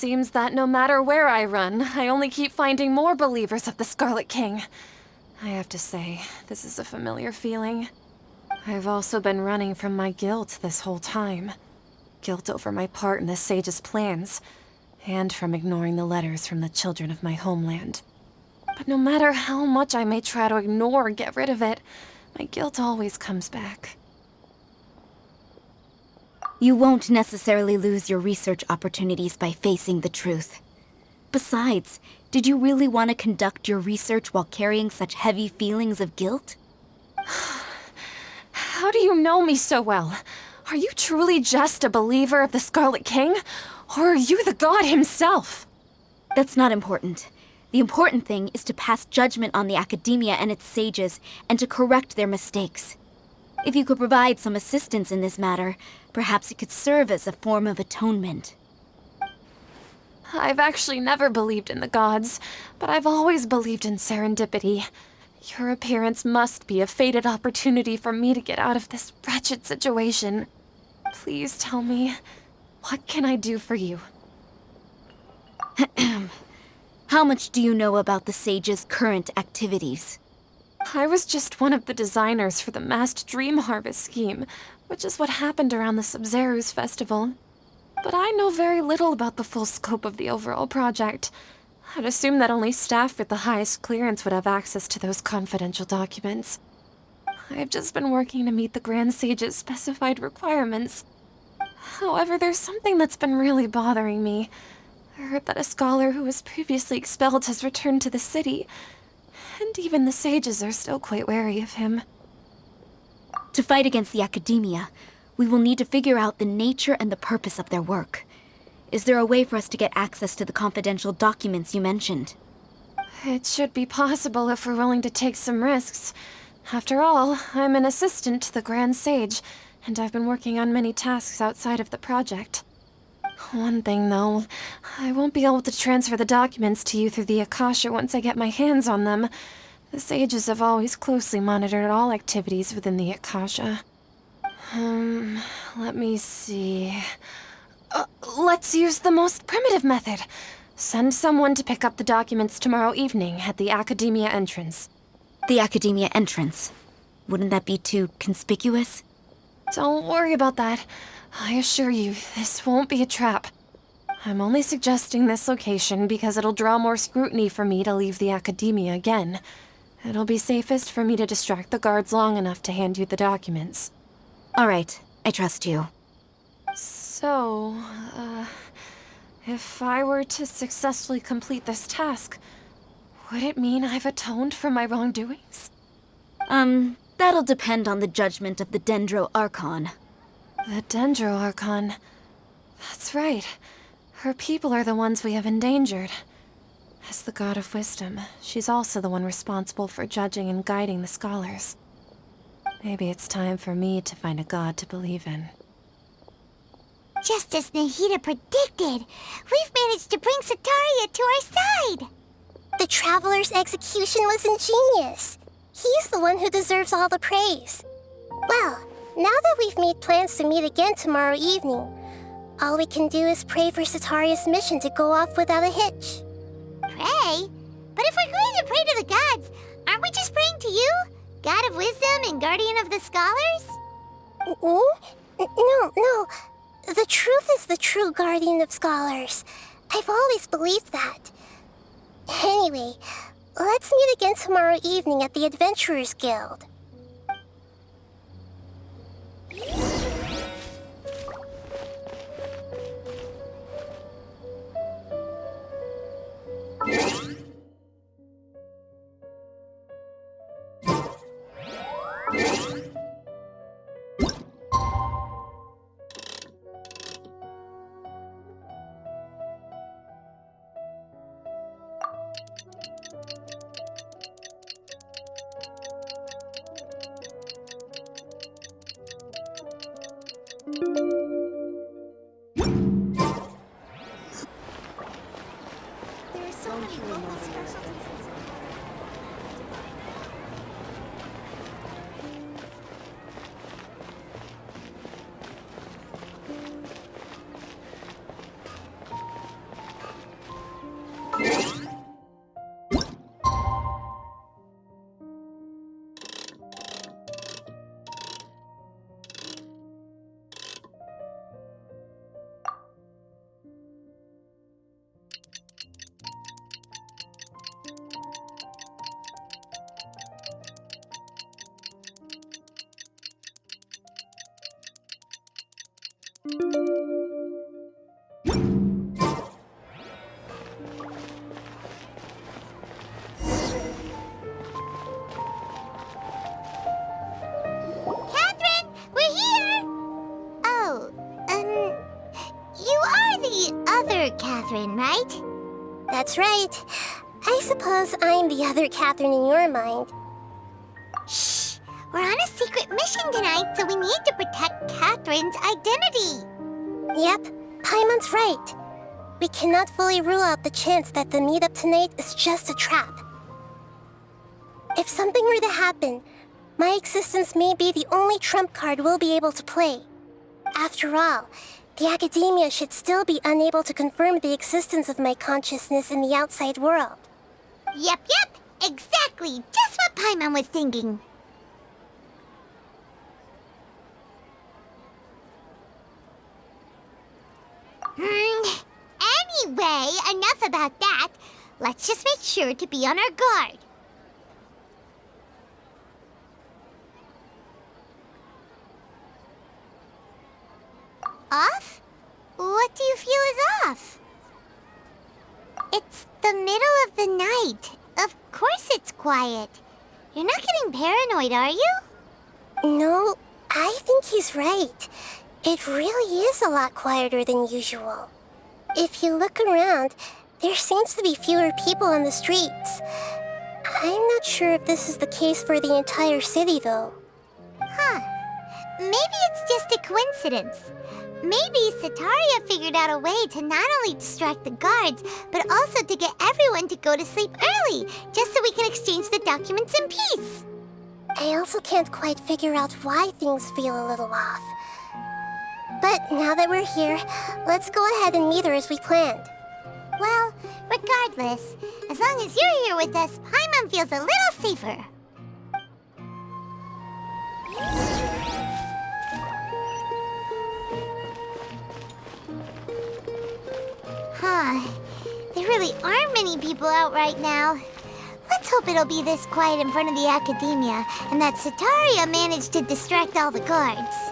seems that no matter where I run, I only keep finding more believers of the Scarlet King. I have to say, this is a familiar feeling. I've also been running from my guilt this whole time. Guilt over my part in the Sage's plans, and from ignoring the letters from the children of my homeland. But no matter how much I may try to ignore or get rid of it, my guilt always comes back. You won't necessarily lose your research opportunities by facing the truth. Besides, did you really want to conduct your research while carrying such heavy feelings of guilt? How do you know me so well? Are you truly just a believer of the Scarlet King? Or are you the god himself? That's not important. The important thing is to pass judgment on the academia and its sages, and to correct their mistakes. If you could provide some assistance in this matter, perhaps it could serve as a form of atonement. I've actually never believed in the gods, but I've always believed in serendipity. Your appearance must be a fated opportunity for me to get out of this wretched situation. Please tell me, what can I do for you? How much do you know about the Sage's current activities? I was just one of the designers for the masked dream harvest scheme, which is what happened around the Sub-Zeru's festival. But I know very little about the full scope of the overall project. I'd assume that only staff with the highest clearance would have access to those confidential documents. I've just been working to meet the Grand Sage's specified requirements. However, there's something that's been really bothering me. I heard that a scholar who was previously expelled has returned to the city, and even the sages are still quite wary of him. To fight against the academia, we will need to figure out the nature and the purpose of their work. Is there a way for us to get access to the confidential documents you mentioned? It should be possible if we're willing to take some risks. After all, I'm an assistant to the Grand Sage, and I've been working on many tasks outside of the project. One thing, though, I won't be able to transfer the documents to you through the Akasha once I get my hands on them. The sages have always closely monitored all activities within the Akasha. Let me see. Let's use the most primitive method. Send someone to pick up the documents tomorrow evening at the Academia entrance. The Academia entrance? Wouldn't that be too conspicuous? Don't worry about that. I assure you, this won't be a trap. I'm only suggesting this location because it'll draw more scrutiny for me to leave the Academia again. It'll be safest for me to distract the guards long enough to hand you the documents. All right, I trust you. So, if I were to successfully complete this task, would it mean I've atoned for my wrongdoings? That'll depend on the judgment of the Dendro Archon. The Dendro Archon. That's right. Her people are the ones we have endangered. As the god of wisdom, she's also the one responsible for judging and guiding the scholars. Maybe it's time for me to find a god to believe in. Just as Nahida predicted, we've managed to bring Sataria to our side! The Traveler's execution was ingenious. He's the one who deserves all the praise. Well, now that we've made plans to meet again tomorrow evening, all we can do is pray for Sataria's mission to go off without a hitch. Pray? But if we're going to pray to the gods, aren't we just praying to you? God of wisdom and guardian of the scholars? No. The truth is the true guardian of scholars. I've always believed that. Anyway, let's meet again tomorrow evening at the Adventurers Guild. Catherine, we're here! Oh, you are the other Catherine, right? That's right. I suppose I'm the other Catherine in your mind. Shh! We're on a secret mission tonight, so we need to protect Catherine's identity. Yep, Paimon's right. We cannot fully rule out the chance that the meetup tonight is just a trap. If something were to happen, my existence may be the only trump card we'll be able to play. After all, the Academia should still be unable to confirm the existence of my consciousness in the outside world. Yep, exactly. Just what Paimon was thinking. Anyway, enough about that. Let's just make sure to be on our guard. Off? What do you feel is off? It's the middle of the night. Of course it's quiet. You're not getting paranoid, are you? No, I think he's right. It really is a lot quieter than usual. If you look around, there seems to be fewer people on the streets. I'm not sure if this is the case for the entire city, though. Huh. Maybe it's just a coincidence. Maybe Sataria figured out a way to not only distract the guards, but also to get everyone to go to sleep early, just so we can exchange the documents in peace. I also can't quite figure out why things feel a little off. But now that we're here, let's go ahead and meet her as we planned. Well, regardless, as long as you're here with us, Paimon feels a little safer. There really aren't many people out right now. Let's hope it'll be this quiet in front of the Academia, and that Sataria managed to distract all the guards.